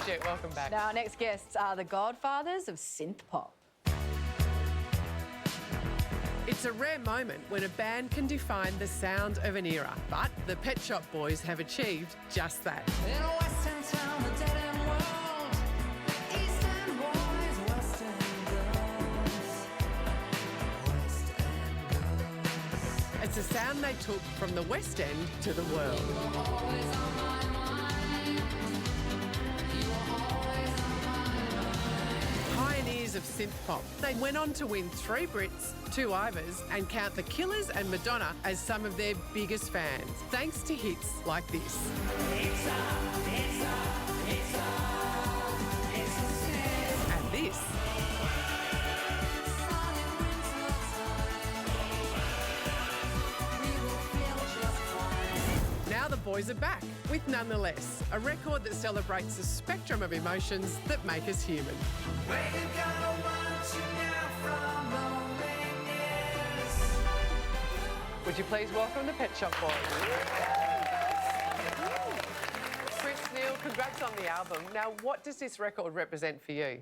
Bridget, welcome back. Now, our next guests are the godfathers of synth pop. It's a rare moment when a band can define the sound of an era, but the Pet Shop Boys have achieved just that. In a western town, the dead-end world, East End boys, West End girls, It's a sound they took from the West End to the world. You were always on my mind. You were always on my mind. Pioneers of synth pop. They went on to win 3 Brits, 2 Ivors, and count the Killers and Madonna as some of their biggest fans, thanks to hits like this. It's a sin. And this. Sun in winter time. We will feel just fine. Now the boys are back with Nonetheless, a record that celebrates the spectrum of emotions that make us human. Where you gonna want you now from loneliness? Would you please welcome the Pet Shop Boys? Chris, Neil, congrats on the album. Now, what does this record represent for you?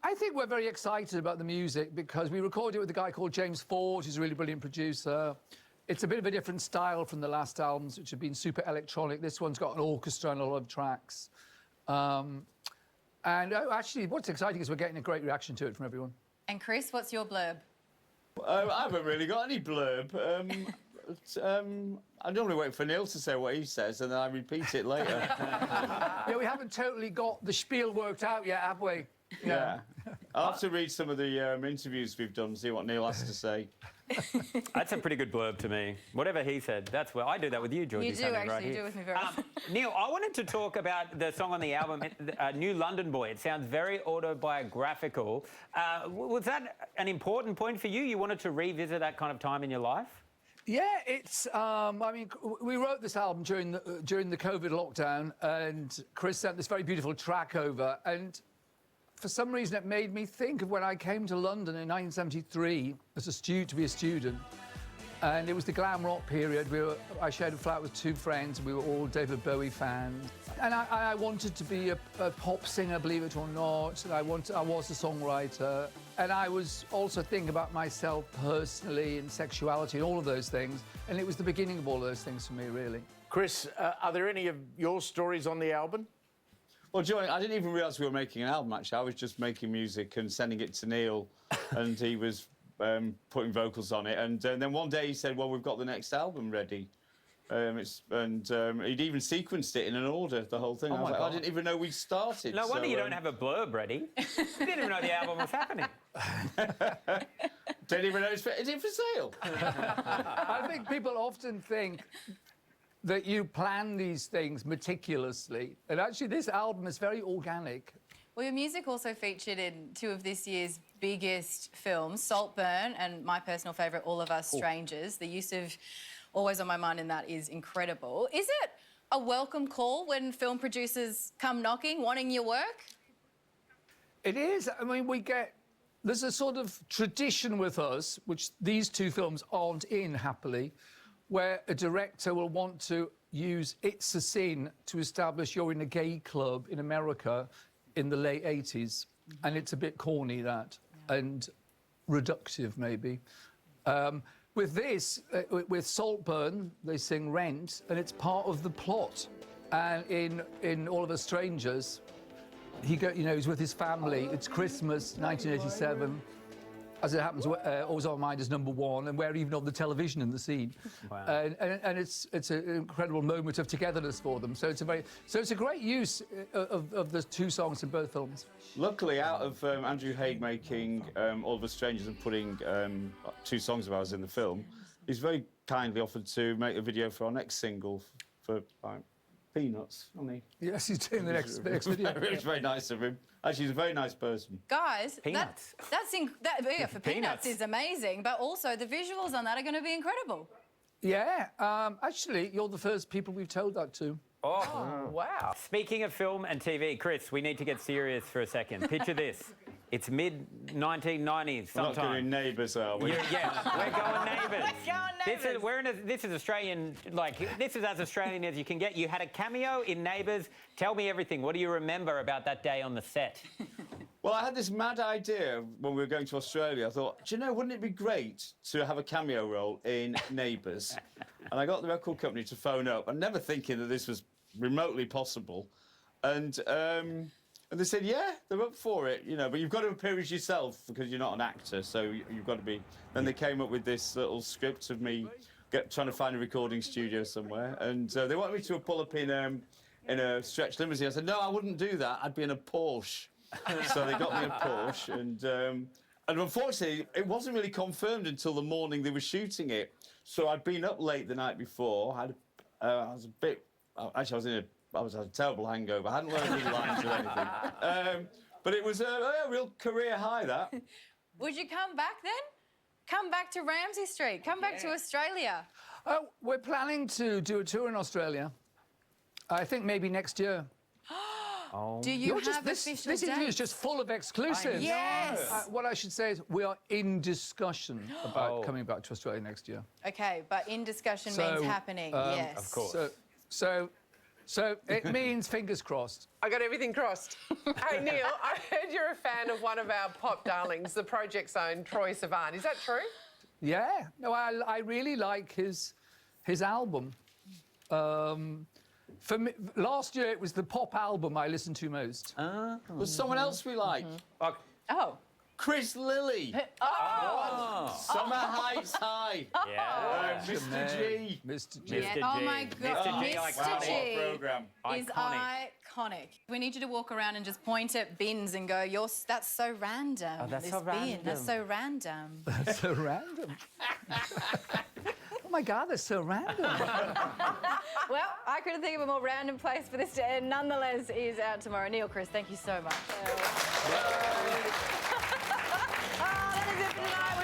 I think we're very excited about the music because we recorded it with a guy called James Ford, who's a really brilliant producer. It's a bit of a different style from the last albums, which have been super electronic. This one's got an orchestra and a lot of tracks. Actually, what's exciting is we're getting a great reaction to it from everyone. And Chris, what's your blurb? I haven't really got any blurb. I normally wait for Neil to say what he says and then I repeat it later. Yeah, we haven't totally got the spiel worked out yet, have we? Yeah. I'll have to read some of the interviews we've done, see what Neil has to say. That's a pretty good blurb to me. Whatever he said, that's where I do that with you, Georgie. You do, Sunday, actually. right You here. do with me very often. Neil, I wanted to talk about the song on the album, New London Boy. It sounds very autobiographical. Was that an important point for you? You wanted to revisit that kind of time in your life? Yeah, it's. I mean, we wrote this album during the COVID lockdown, and Chris sent this very beautiful track over, and for some reason it made me think of when I came to London in 1973 as to be a student, and it was the glam rock period. I shared a flat with 2 friends. We were all David Bowie fans, and I wanted to be a pop singer, believe it or not. And I was a songwriter, and I was also thinking about myself personally and sexuality and all of those things. And it was the beginning of all those things for me, really. Chris, are there any of your stories on the album? Well, Johnny, I didn't even realise we were making an album, actually. I was just making music and sending it to Neil, and he was putting vocals on it. And then one day he said, well, we've got the next album ready. He'd even sequenced it in an order, the whole thing. Oh I was my like, I God. didn't even know we started. No wonder you don't have a blurb ready. You didn't even know the album was happening. Didn't even know is it for sale? I think people often think that you plan these things meticulously, and actually this album is very organic. Well, your music also featured in 2 of this year's biggest films, Saltburn and my personal favourite, All of Us Strangers. The use of Always on My Mind in that is incredible. Is it a welcome call when film producers come knocking, wanting your work? It is. I mean, there's a sort of tradition with us, which these 2 films aren't in, happily, where a director will want to use It's a Sin to establish you're in a gay club in America in the late 80s. And it's a bit corny, that, and reductive, maybe. With this, with Saltburn, they sing Rent, and it's part of the plot. And in All of Us Strangers, he's with his family. It's Christmas, 1987. As it happens, Always on My Mind is #1, and we're even on the television in the scene. Wow. And it's an incredible moment of togetherness for them. So it's a great use of the 2 songs in both films. Luckily, out of Andrew Haig making All of Us Strangers and putting 2 songs of ours in the film, he's very kindly offered to make a video for our next single for Peanuts, hasn't he? Yes, he's doing the next video. It's very nice of him. Actually, he's a very nice person. Guys, Peanuts. for Peanuts is amazing, but also the visuals on that are going to be incredible. Yeah, actually, you're the first people we've told that to. Oh, wow. Speaking of film and TV, Chris, we need to get serious for a second. Picture this. It's mid-1990s We're not sometime. doing Neighbours, are we? Yeah, we're going Neighbours. Going Neighbours. This is Australian, like, this is as Australian as you can get. You had a cameo in Neighbours. Tell me everything. What do you remember about that day on the set? Well, I had this mad idea when we were going to Australia. I thought, do you know, wouldn't it be great to have a cameo role in Neighbours? And I got the record company to phone up, and never thinking that this was remotely possible. And they said, yeah, they're up for it, you know, but you've got to appear as yourself because you're not an actor, so you've got to be. Then they came up with this little script of me trying to find a recording studio somewhere, and they wanted me to pull up in a stretch limousine. I said, no, I wouldn't do that. I'd be in a Porsche. So they got me a Porsche, and unfortunately, it wasn't really confirmed until the morning they were shooting it. So I'd been up late the night before. I was a bit. Actually, I had a terrible hangover. I hadn't learned any lines or anything. But it was a real career high, that. Would you come back then? Come back to Ramsay Street. Come back to Australia. Oh, we're planning to do a tour in Australia. I think maybe next year. Do you have this official interview is dates? just full of exclusives. Yes. What I should say is we are in discussion about coming back to Australia next year. Okay, but in discussion means happening. Yes. Of course. So it means fingers crossed. I got everything crossed. Hey, Neil, I heard you're a fan of one of our pop darlings, the Project's own Troye Sivan. Is that true? Yeah. No, I really like his album. For me, last year it was the pop album I listened to most. There's someone else we like. Oh. Chris Lilly. Summer Heights High. Yeah. Mr. G. Mr. G. Yeah. G. Oh my God. Mr. G, Mr. G Program. is iconic. We need you to walk around and just point at bins and go, that's so random. Oh, that's this so bin. random. That's so random. That's so random. Oh my God, that's so random. Well, I couldn't think of a more random place for this to end. Nonetheless, is out tomorrow. Neil, Chris, thank you so much. That is it for tonight.